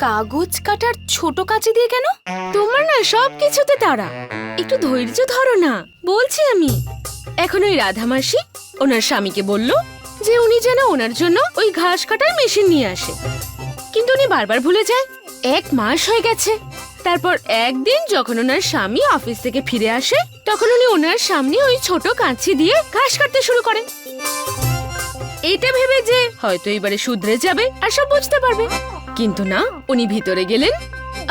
কাগজ কাটার ছোট কাঁচি দিয়ে কেন? তোমার না সব কিছুতে তাড়া, একটু ধৈর্য ধরো না। বলছি আমি, এখন ওই রাধা মাসি ওনার স্বামীকে বলল যে উনি যেন ওনার জন্য ওই ঘাস কাটার মেশিন নিয়ে আসে, কিন্তু উনি বারবার ভুলে যায়। 1 মাস হয়ে গেছে। তারপর একদিন যখন ওনার স্বামী অফিস থেকে ফিরে আসে, তখন উনি ওনার সামনে ওই ছোট কাঁচি দিয়ে ঘাস কাটতে শুরু করেন। এটা ভেবে যে হয়তো এবারে শুধরে যাবে আর সব বুঝতে পারবে, কিন্তু না, উনি ভিতরে গেলেন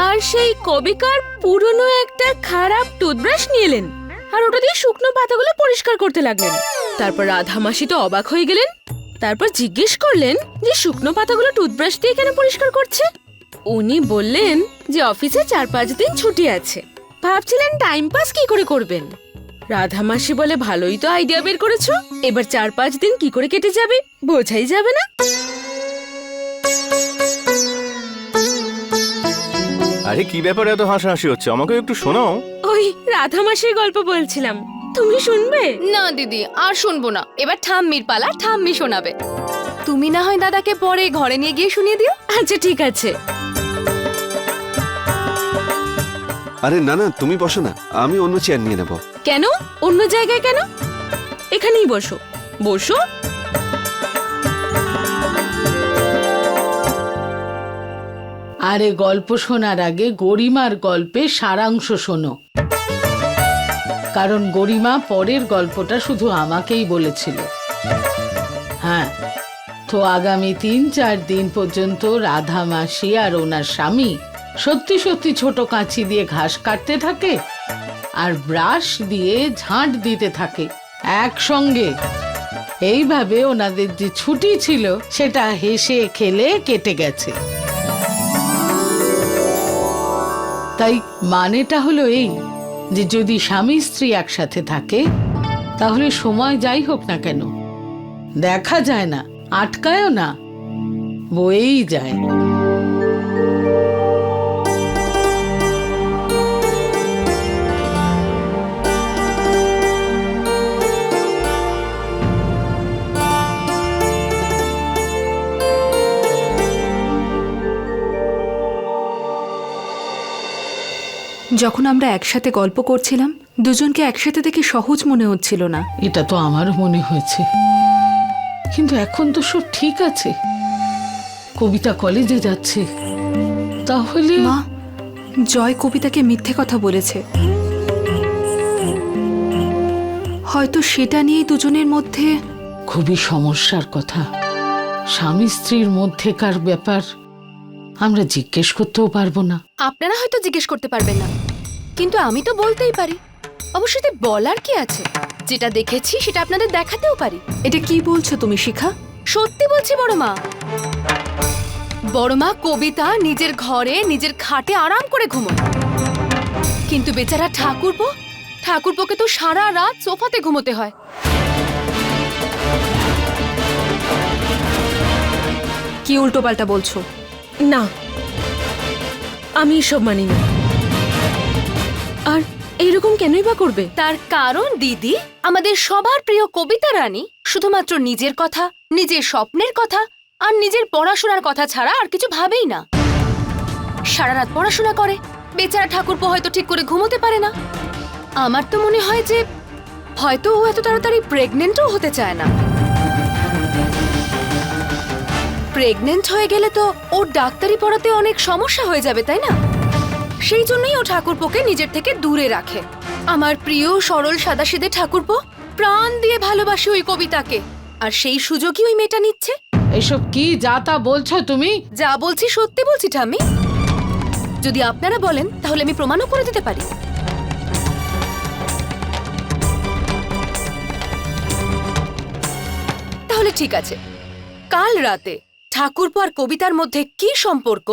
আর সেই কবিকার পুরনো একটা খারাপ টুথব্রাশ নিয়ে এলেন আর ওটা দিয়ে শুকনো পাতাগুলো পরিষ্কার করতে লাগলেন। তারপর রাধা মাসি তো অবাক হয়ে গেলেন। তারপর জিজ্ঞেস করলেন যে শুকনো পাতাগুলো টুথব্রাশ দিয়ে কেন পরিষ্কার করছে। উনি বললেন যে অফিসে 4-5 দিন ছুটি আছে, ভাবছিলেন টাইম পাস কি করে করবেন। রাধা মাসি বলে, ভালোই তো আইডিয়া বের করেছো, এবার 4-5 দিন কি করে কেটে যাবে বোঝাই যাবে না। আরে কি ব্যাপারে এত হাসাহাসি হচ্ছে, আমাকে একটু শোনাও। ওই রাধা মাসির গল্প বলছিলাম, তুমি শুনবে? না দিদি, আর শুনবো না। এবার ঠাম্মির পালা, ঠাম্মি শোনাবে। তুমি না হয় দাদাকে পরে ঘরে নিয়ে গিয়ে শুনিয়ে দিও। আচ্ছা ঠিক আছে। আরে না না, তুমি বসো না, আমি অন্য চেয়ার নিয়ে নেব। কেন অন্য জায়গায় কেন? এখানেই বসো, বসো। আরে গল্প শোনার আগে গরিমার গল্পে সারাংশ শোনো, কারণ গরিমা পরের গল্পটা শুধু আমাকেই বলেছিল। হ্যাঁ, তো আগামী 3-4 দিন পর্যন্ত রাধা মাসি আর ওনার স্বামী সত্যি সত্যি ছোট কাঁচি দিয়ে ঘাস কাটতে থাকে আর ব্রাশ দিয়ে ঝাঁট দিতে থাকে একসঙ্গে। এইভাবে ওনাদের যে ছুটি ছিল সেটা হেসে খেলে কেটে গেছে। তাই মানেটা হলো এই যে যদি স্বামী স্ত্রী একসাথে থাকে তাহলে সময় যাই হোক না কেন দেখা যায় না, আটকায়ও না, বয়েই যায়। যখন আমরা একসাথে গল্প করছিলাম, দুজনকে একসাথে দেখে সহজ মনে হচ্ছিল না। এটা তো আমারও মনে হয়েছে, কিন্তু এখন তো সব ঠিক আছে। কবিতা কলেজে যাচ্ছে, তাহলে মা, জয় কবিতাকে মিথ্যে কথা বলেছে। হয়তো সেটা নিয়েই দুজনের মধ্যে খুবই সমস্যার কথা। স্বামী স্ত্রীর মধ্যেকার ব্যাপার আমরা জিজ্ঞেস করতেও পারবো না। আপনারা হয়তো জিজ্ঞেস করতে পারবেন না, কিন্তু আমি তো বলতেই পারি। অবশ্যই বলার কি আছে, যেটা দেখেছি সেটা আপনাদের দেখাতেও পারি। এটা কি বলছো তুমি শিখা? সত্যি বলছি বড়মা। বড়মা কবিতা নিজের ঘরে নিজের খাটে আরাম করে ঘুমোয়, কিন্তু বেচারা ঠাকুরপোকে তো সারা রাত সোফাতে ঘুমোতে হয়। কি উল্টোপাল্টা বলছো? না, আমি এসব মানি না। আর এইরকম কেনই বা করবে? তার কারণ দিদি, আমাদের সবার প্রিয় কবিতা রানী শুধুমাত্র নিজের কথা, নিজের স্বপ্নের কথা আর নিজের পড়াশোনার কথা ছাড়া আর কিছু ভাবেই না। সারা রাত পড়াশোনা করে, বেচারা ঠাকুরপো হয়তো ঠিক করে ঘুমোতে পারে না। আমার তো মনে হয় যে হয়তো ও এত তাড়াতাড়ি প্রেগনেন্টও হতে চায় না। প্রেগনেন্ট হয়ে গেলে তো ওর ডাক্তারি পড়াতে অনেক সমস্যা হয়ে যাবে, তাই না? সেই জন্যই ও ঠাকুরপোকে নিজের থেকে দূরে রাখে। আমার প্রিয় সরল সাদাসিধে ঠাকুরপো প্রাণ দিয়ে ভালোবাসে ওই কবিতাকে, আর সেই সুযোগই ওই মেয়েটা নিচ্ছে। এসব কি যা তা বলছো তুমি? যা বলছি সত্যি বলছি ঠাম্মি। যদি আপনারা বলেন তাহলে আমি প্রমাণও করে দিতে পারি। তাহলে ঠিক আছে, কাল রাতে ঠাকুরপো আর কবিতার মধ্যে কি সম্পর্ক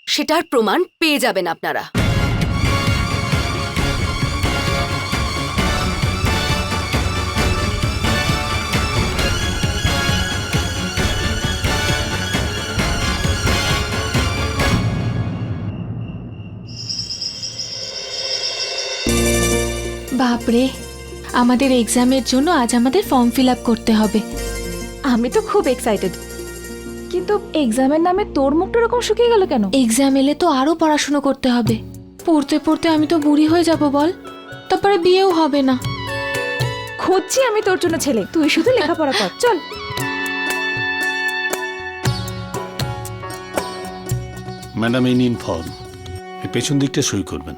সেটার প্রমাণ পেয়ে যাবেন আপনারা। বাপরে, আমাদের এক্সামের জন্য আজ আমাদের ফর্ম ফিল আপ করতে হবে। আমি তো খুব এক্সাইটেড, কিন্তু এক্সামের নামে তোর মুখটা এরকম শুকিয়ে গেল কেন? এক্সাম এলে তো আরো পড়াশুনো করতে হবে। পড়তে পড়তে আমি তো বুড়ি হয়ে যাব বল, তারপরে বিয়েও হবে না। খুঁজছি আমি তোর জন্য ছেলে, তুই শুধু লেখাপড়া কর। চল। ম্যাডাম এই নিন ফর্ম, এই পেছন দিকটা সই করবেন,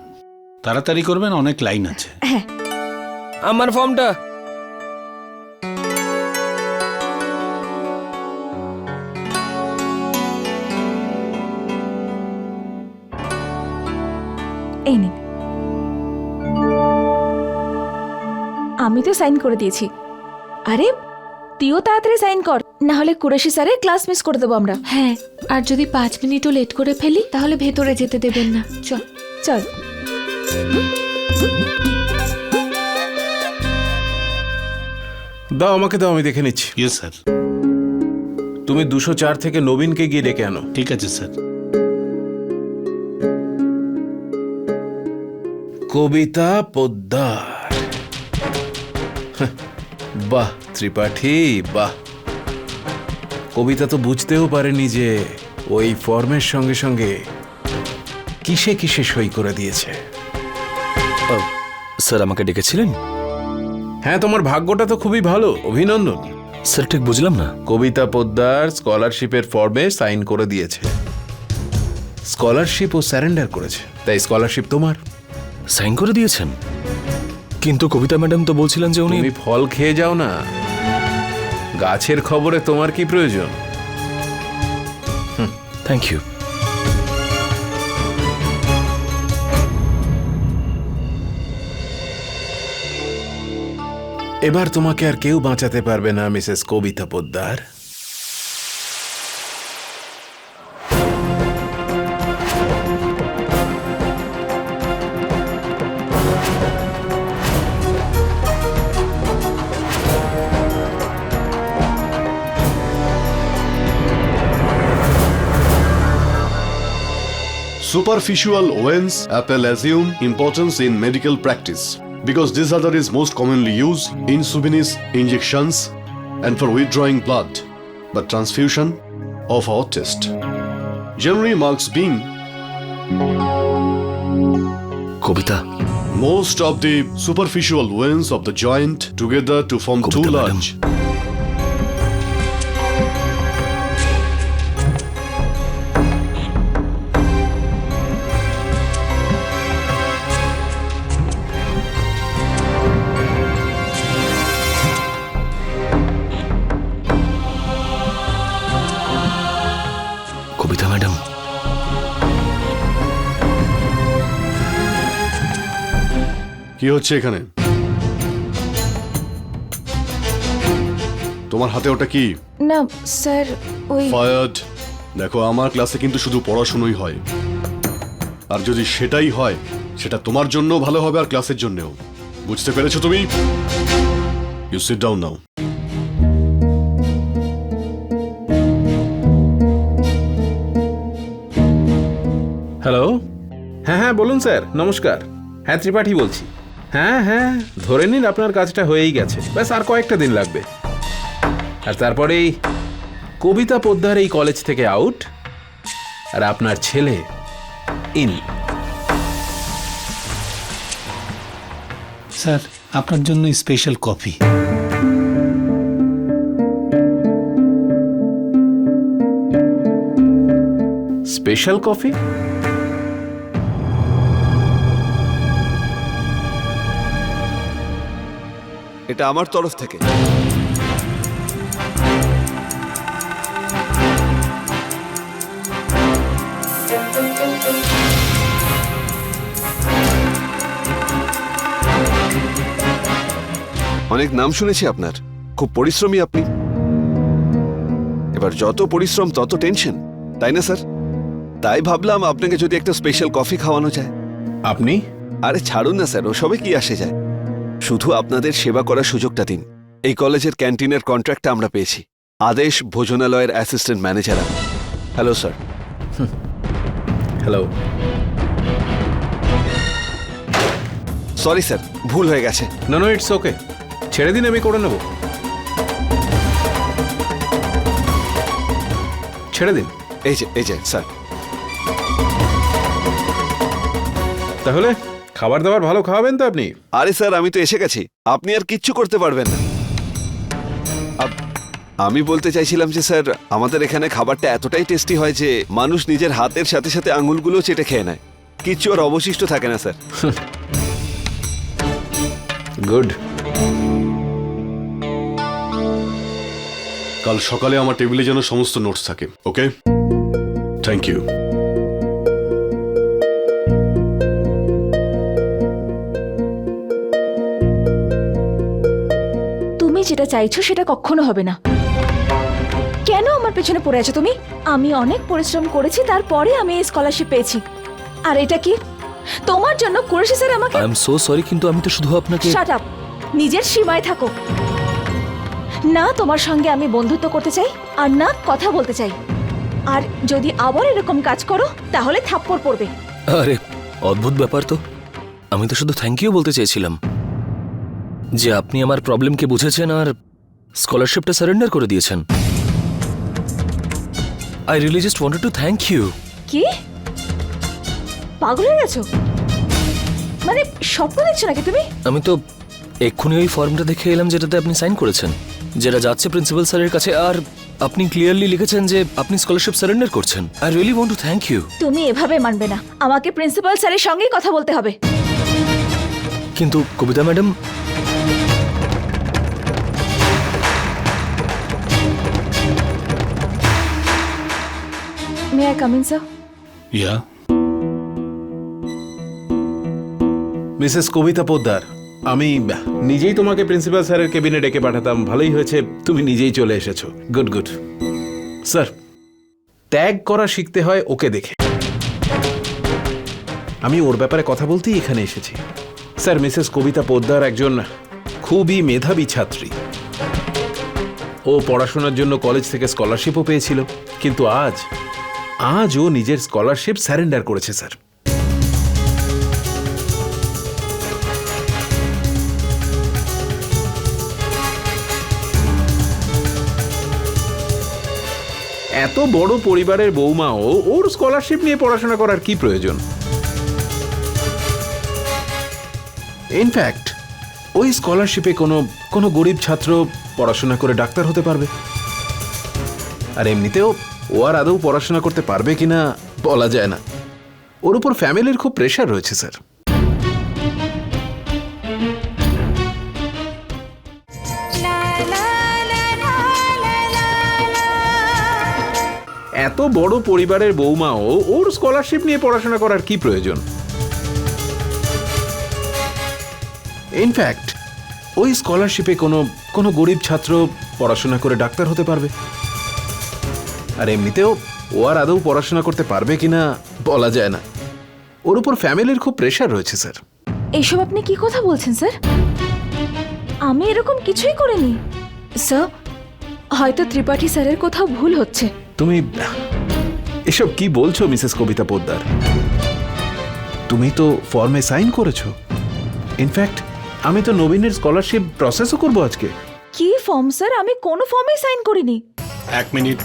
তাড়াতাড়ি করবেন, অনেক লাইন আছে। হ্যাঁ, আমার ফর্মটা। এই নিন। আমি তো সাইন করে দিয়েছি। আরে তুইও তাড়াতাড়ি সাইন কর, না হলে কুরেশি স্যারের ক্লাস মিস করে দেবো আমরা। হ্যাঁ, আর যদি 5 মিনিটও লেট করে ফেলি তাহলে ভেতরে যেতে দেবেন না। চল চল। দাও আমাকে, দাও, আমি দেখে নিচ্ছি। Yes sir. তুমি 204 থেকে নবীনকে গিয়ে ডেকে আনো। ঠিক আছে স্যার। কবিতা পোদ্দার। বাহ ত্রিপাঠী, বাহ। কবিতা তো বুঝতেও পারেনি যে ওই ফর্মের সঙ্গে সঙ্গে কিসে কিসে সই করে দিয়েছে। স্যার আমাকে ডেকেছিলেন? হ্যাঁ, তোমার ভাগ্যটা তো খুবই ভালো, অভিনন্দন। স্যার ঠিক বুঝলাম না। কবিতা পোদ্দার স্কলারশিপের ফর্মে সাইন করে দিয়েছে। স্কলারশিপ ও স্যারেন্ডার করেছে, তাই স্কলারশিপ তোমার। সাইন করে দিয়েছেন? কিন্তু কবিতা ম্যাডাম তো বলছিলেন যে উনি... তুমি ফল খেয়ে যাও না, গাছের খবরে তোমার কি প্রয়োজন? Thank you. এবার তোমাকে আর কেউ বাঁচাতে পারবে না, Mrs Kabita Poddar. Superficial wounds appel assume importance in medical practice because this other is most commonly used in intravenous injections and for withdrawing blood, but transfusion of our test generally marks being কবিতা, most of the superficial wounds of the joint together to form too Kabita madam. large. Kabita madam, কি হচ্ছে এখানে? তোমার হাতে ওটা কি? না sir, ওই ফায়ার্ড। দেখো, আমার ক্লাসে কিন্তু শুধু পড়াশোনাই হয়, আর যদি সেটাই হয় সেটা তোমার জন্য ভালো হবে আর ক্লাসের জন্যও। বুঝতে পেরেছো তুমি? You sit down now. Hello, হ্যাঁ হ্যাঁ বলুন স্যার, নমস্কার। হ্যাঁ, ত্রিপাঠী বলছি। হ্যাঁ হ্যাঁ, ধরে নিন আপনার কাজটা হয়েই গেছে, ব্যাস আর কয়েকটা দিন লাগবে। আর তারপরেই কবিতা পোদ্দার এই কলেজ থেকে আউট, আর আপনার ছেলে ইন। স্যার আপনার জন্য স্পেশাল কফি। Special coffee? এটা আমার তরফ থেকে। অনেক নাম শুনেছি আপনার, খুব পরিশ্রমী আপনি। এবার যত পরিশ্রম তত টেনশন, তাই না স্যার? তাই ভাবলাম আপনাকে যদি একটা স্পেশাল কফি খাওয়ানো যায়। আপনি? আরে ছাড়ুন না স্যার, ওসবে কি আসে যায়। শুধু আপনাদের সেবা করার সুযোগটা দিন। এই কলেজের ক্যান্টিনের কন্ট্রাক্টটা আমরা পেয়েছি। আদেশ ভোজনালয়ের assistant manager. Hello sir. Hello. Sorry sir, ভুল হয়ে গেছে। নো নো, ইটস ওকে, ছেড়ে দিন, আমি করে নেব। ছেড়ে দিন। এই যে স্যার। তাহলে খাবার দাবার ভালো খাওয়াবেন তো আপনি? আরে স্যার, আমি তো এসে গেছি, আপনি আর কিচ্ছু করতে পারবেন না। আমি বলতে চাইছিলাম যে স্যার, আমাদের এখানে খাবারটা এতটাই টেস্টি হয় যে মানুষ নিজের হাতের সাথে সাথে আঙুলগুলো চেটে খেয়ে নেয়, কিচ্ছু আর অবশিষ্ট থাকে না স্যার। গুড। কাল সকালে আমার টেবিলে যেন সমস্ত নোটস থাকে, ওকে? Thank you. তুমি যেটা চাইছো সেটা কখনো হবে না। কেন আমার পেছনে পড়ে আছো তুমি? আমি অনেক পরিশ্রম করেছি, তারপরে আমি এই স্কলারশিপ পেয়েছি। আর এটা কি তোমার জন্য কুরেশি স্যার আমাকে? আই এম সো সরি, কিন্তু আমি তো শুধু আপনাকে... শাট আপ, নিজের সীমায় থাকো। না তোমার সঙ্গে আমি বন্ধুত্ব করতে চাই, আর না কথা বলতে চাই। আর যদি আবার এরকম কাজ করো তাহলে থাপ্পড় পড়বে। আরে অদ্ভুত ব্যাপার তো, আমি তো শুধু থ্যাংক ইউ বলতে চেয়েছিলাম যে আপনি আমার প্রবলেমকে বুঝেছেন আর স্কলারশিপটা সারেন্ডার করে দিয়েছেন। I really just wanted to thank you. কি পাগল হয়ে গেছো? মানে স্বপ্ন দেখছো নাকি তুমি? আমি তো এক্ষুনি ওই ফর্মটা দেখে এলাম যেটাতে আপনি সাইন করেছেন, যেটা যাচ্ছে প্রিন্সিপাল স্যারের কাছে, আর আপনি ক্লিয়ারলি লিখেছেন যে আপনি স্কলারশিপ সারেন্ডার করছেন। I really want to thank you. তুমি এভাবে মানবে না, আমাকে প্রিন্সিপাল স্যারের সঙ্গেই কথা বলতে হবে। কিন্তু Kavita madam... may I come in sir? Yeah. Mrs কবিতা পোদ্দার, আমি নিজেই তোমাকে প্রিন্সিপাল স্যারের কেবিনে ডেকে পাঠাতাম, ভালোই হয়েছে তুমি নিজেই চলে এসেছো। Good good. স্যার, ত্যাগ করা শিখতে হয় ওকে দেখে। আমি ওর ব্যাপারে কথা বলতেই এখানে এসেছি। স্যার, মিসেস কবিতা পোদ্দার একজন খুবই মেধাবী ছাত্রী। ও পড়াশোনার জন্য কলেজ থেকে স্কলারশিপও পেয়েছিল, কিন্তু আজ ও নিজের স্কলারশিপ সারেন্ডার করেছে স্যার। এত বড় পরিবারের বৌমাও ওর স্কলারশিপ নিয়ে পড়াশোনা করার কি প্রয়োজন? ইনফ্যাক্ট ওই স্কলারশিপে কোনো গরিব ছাত্র পড়াশোনা করে ডাক্তার হতে পারবে। আর এমনিতেও ও আর আদৌ পড়াশোনা করতে পারবে কিনা বলা যায় না। ওর উপর ফ্যামিলির খুব প্রেশার রয়েছে স্যার। এত বড় পরিবারের বৌমাও ওর স্কলারশিপ নিয়ে পড়াশোনা করার কি প্রয়োজন? ইনফ্যাক্ট ওই স্কলারশিপে কোনো গরিব ছাত্র পড়াশোনা করে ডাক্তার হতে পারবে। আর এমনিতেও ও আর আদৌ পড়াশোনা করতে পারবে কিনা বলা যায় না। ওর উপর ফ্যামিলির খুব প্রেশার রয়েছে স্যার। এইসব আপনি কি কথা বলছেন স্যার? আমি এরকম কিছুই করিনি স্যার। হয়তো ত্রিপাঠী স্যারের কোথাও ভুল হচ্ছে। তুমি এসব কি বলছো মিসেস কবিতা পোদ্দার? তুমি তো ফর্মে সাইন করেছো। ইনফ্যাক্ট আমি তো নবীনের স্কলারশিপ প্রসেসও করব আজকে। কি ফর্ম স্যার? আমি কোনো ফর্মে সাইন করিনি। এক মিনিট,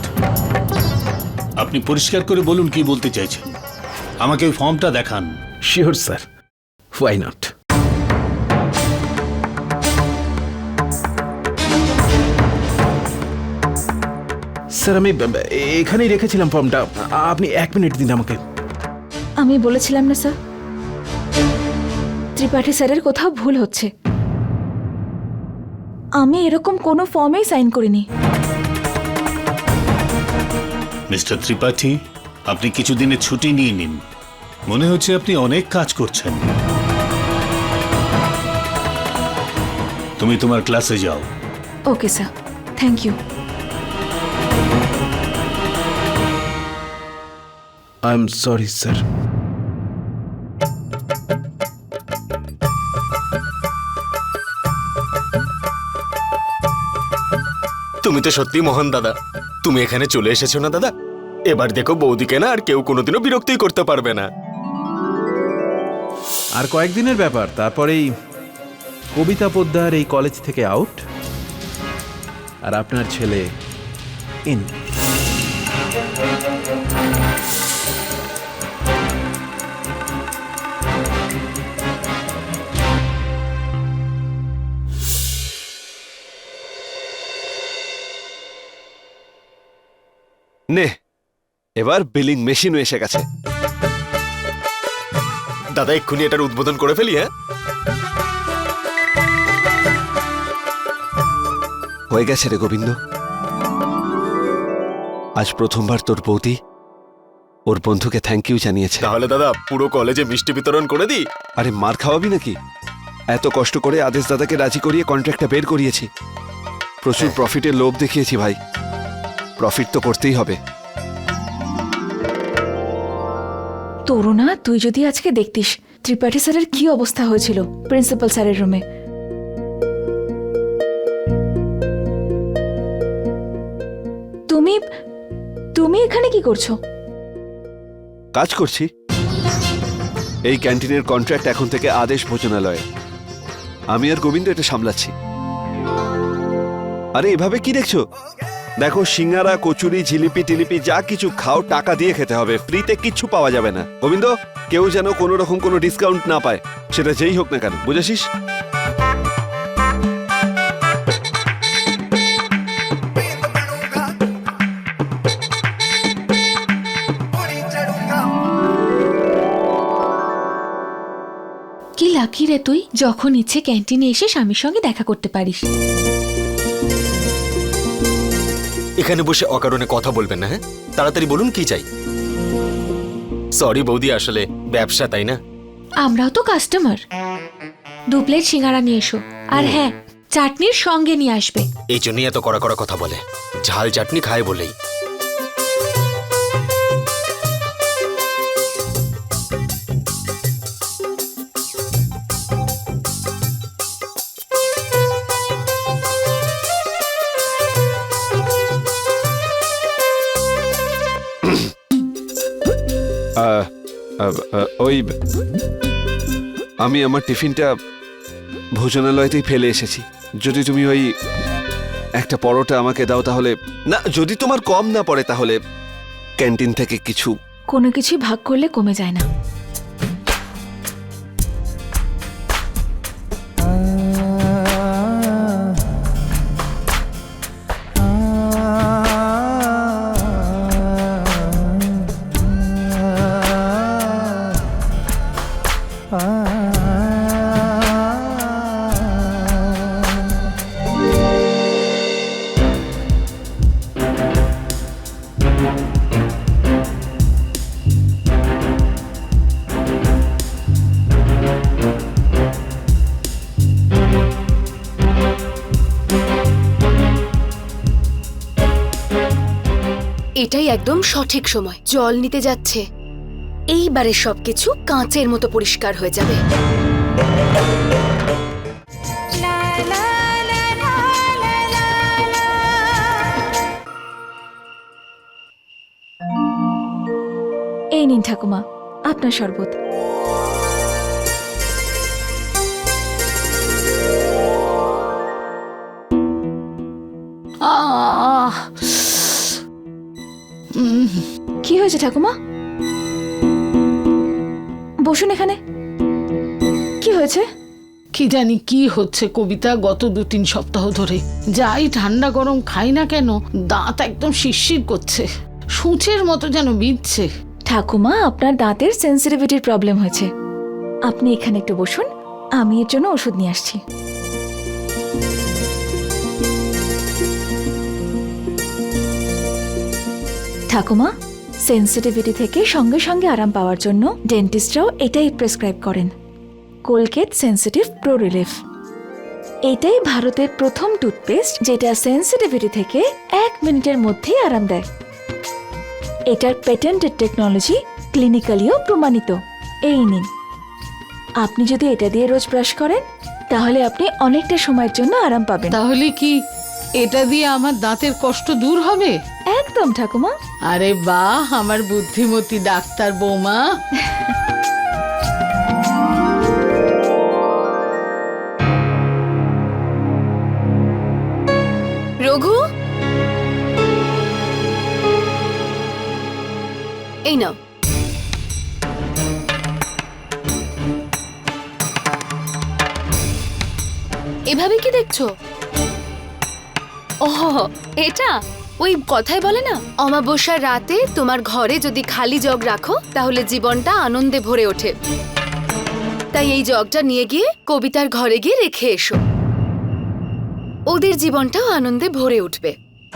আপনি পরিষ্কার করে বলুন কি বলতে চাইছেন। আমাকে ওই ফর্মটা দেখান। Sure sir, why not. Sir, আমি এখানেই রেখেছিলাম ফর্মটা, আপনি 1 মিনিট দিন আমাকে। আমি বলেছিলাম না স্যার, ত্রিপাঠী স্যারের কোথাও ভুল হচ্ছে। আমি এরকম কোনো ফর্মেই সাইন করিনি। মিস্টার ত্রিপাঠী, আপনি কিছুদিনের ছুটি নিয়ে নিন। মনে হচ্ছে আপনি অনেক কাজ করছেন। তুমি তোমার ক্লাসে যাও। Okay sir, thank you. I am sorry sir. তুমি তো সত্যি মহান দাদা। তুমি এখানে চলে এসেছো না দাদা? এবার দেখো বৌদিকে না আর কেউ কোনোদিনও বিরক্তই করতে পারবে না। আর কয়েকদিনের ব্যাপার, তারপরেই কবিতা পোদ্দার এই কলেজ থেকে আউট, আর আপনার ছেলে ইন। নে, এবার বিলিং মেশিনও এসে গেছে। দাদা এক্ষুনি এটার উদ্বোধন করে ফেলি। হ্যাঁ, হয়ে গেছে রে গোবিন্দ। আজ প্রথমবার তোর বৌদি ওর বন্ধুকে থ্যাংক ইউ জানিয়েছে। তাহলে দাদা পুরো কলেজে মিষ্টি বিতরণ করে দিই। আরে মার খাওয়াবি নাকি? এত কষ্ট করে আদেশ দাদাকে রাজি করিয়ে কন্ট্রাক্টটা বের করিয়েছি। প্রচুর প্রফিটের লোভ দেখিয়েছি ভাই, প্রফিট তো করতেই হবে। তরুণা, তুই যদি আজকে দেখতিস ত্রিপাঠী স্যারের কি অবস্থা হয়েছিল প্রিন্সিপাল স্যারের রুমে। তুমি তুমি এখানে কি করছো? কাজ করছি। এই ক্যান্টিনের কন্ট্রাক্ট এখন থেকে আদেশ ভোজনালয়ে। আমি আর গোবিন্দ এটা সামলাচ্ছি। আরে এভাবে কি দেখছো? দেখো, সিঙ্গারা, কচুরি, জিলিপি টিলিপি যা কিছু খাও টাকা দিয়ে খেতে হবে, ফ্রিতে কিচ্ছু পাওয়া যাবে না। গোবিন্দ, কেউ যেন কোনো রকম কোনো ডিসকাউন্ট না পায়, সেটা যেই হোক না কেন, বুঝেছিস? কি লাকি রে তুই, যখন ইচ্ছে ক্যান্টিনে এসে স্বামীর সঙ্গে দেখা করতে পারিস। এখানে বসে অকারণে কথা বলবেন না। হ্যাঁ, তাড়াতাড়ি বলুন কি চাই। সরি বৌদি, আসলে ব্যবসা, তাই না? আমরাও তো কাস্টমার। 2 প্লেট সিঙ্গারা নিয়ে এসো, আর হ্যাঁ, চাটনির সঙ্গে নিয়ে আসবে। এই জন্যই এত কড়া কড়া কথা বলে, ঝাল চাটনি খায় বলেই। ওই আমি আমার টিফিনটা ভোজনালয়তেই ফেলে এসেছি। যদি তুমি ওই একটা পরোটা আমাকে দাও তাহলে, না যদি তোমার কম না পড়ে তাহলে ক্যান্টিন থেকে কিছু। কোনো কিছুই ভাগ করলে কমে যায় না। এটাই একদম সঠিক সময়। জল নিতে যাচ্ছে, এইবারে সবকিছু কাঁচের মতো পরিষ্কার হয়ে যাবে। এই নিন ঠাকুমা, আপনার শরবত। কি হয়েছে ঠাকুমা? বসুন এখানে। কি হয়েছে? কি জানি কি হচ্ছে কবিতা, গত 2-3 সপ্তাহ ধরে যাই ঠান্ডা গরম খাই না কেন দাঁত একদম শিরশির করছে, সূচের মতো যেন বিঁধছে। ঠাকুমা, আপনার দাঁতের সেন্সিটিভিটির প্রবলেম হয়েছে। আপনি এখানে একটু বসুন, আমি এর জন্য ওষুধ নিয়ে আসছি। ঠাকুমা, সেন্সিটিভিটি থেকে সঙ্গে সঙ্গে আরাম পাওয়ার জন্য ডেন্টিস্টরাও এটাই প্রেসক্রাইব করেন, কোলগেট সেন্সিটিভ প্রো রিলিফ। এটাই ভারতের প্রথম টুথপেস্ট যেটা সেন্সিটিভিটি থেকে 1 মিনিটের মধ্যেই আরাম দেয়। এটার পেটেন্টেড টেকনোলজি ক্লিনিক্যালিও প্রমাণিত। এই নিন, আপনি যদি এটা দিয়ে রোজ ব্রাশ করেন তাহলে আপনি অনেকটা সময়ের জন্য আরাম পাবেন। তাহলে কি এটা দিয়ে আমার দাঁতের কষ্ট দূর হবে? একদম ঠাকুমা। আরে বাহ, আমার বুদ্ধিমতী ডাক্তার বৌমা। রঘু, এই নাও। এভাবে কি দেখছো? ওহ, এটা ওই কথাই বলে না, অমাবস্যার রাতে তোমার ঘরে যদি খালি জগ রাখো তাহলে জীবনটা আনন্দে ভরে ওঠে। তাই এই জগটা নিয়ে গিয়ে কবিতার ঘরে গিয়ে রেখে এসো, ওদের জীবনটাও আনন্দে ভরে উঠবে।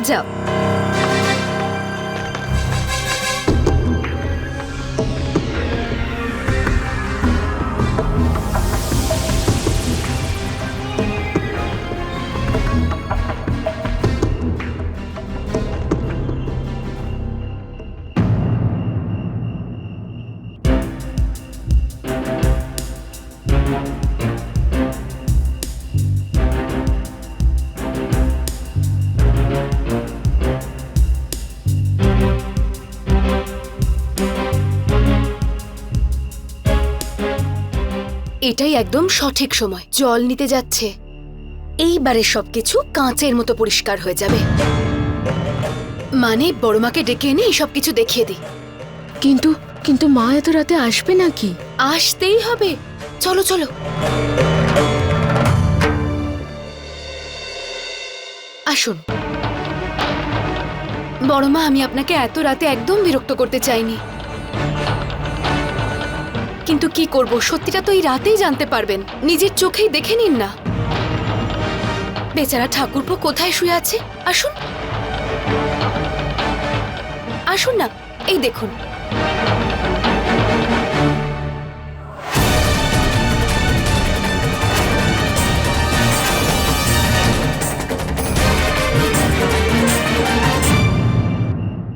যাও। এটাই একদম সঠিক সময়, জল নিতে যাচ্ছে। এইবারে সবকিছু কাঁচের মতো পরিষ্কার হয়ে যাবে। মানে বড়মাকে ডেকে এনে এই সবকিছু দেখিয়ে দিই। কিন্তু কিন্তু মা এত রাতে আসবে নাকি? আসতেই হবে, চলো চলো। আসুন বড়মা, আমি আপনাকে এত রাতে একদম বিরক্ত করতে চাইনি, কিন্তু কি করব, সত্যিটা তো এই রাতেই জানতে পারবেন। নিজের চোখেই দেখে নিন না বেচারা ঠাকুরপো কোথায় শুয়ে আছে। আসুন আসুন না, এই দেখুন।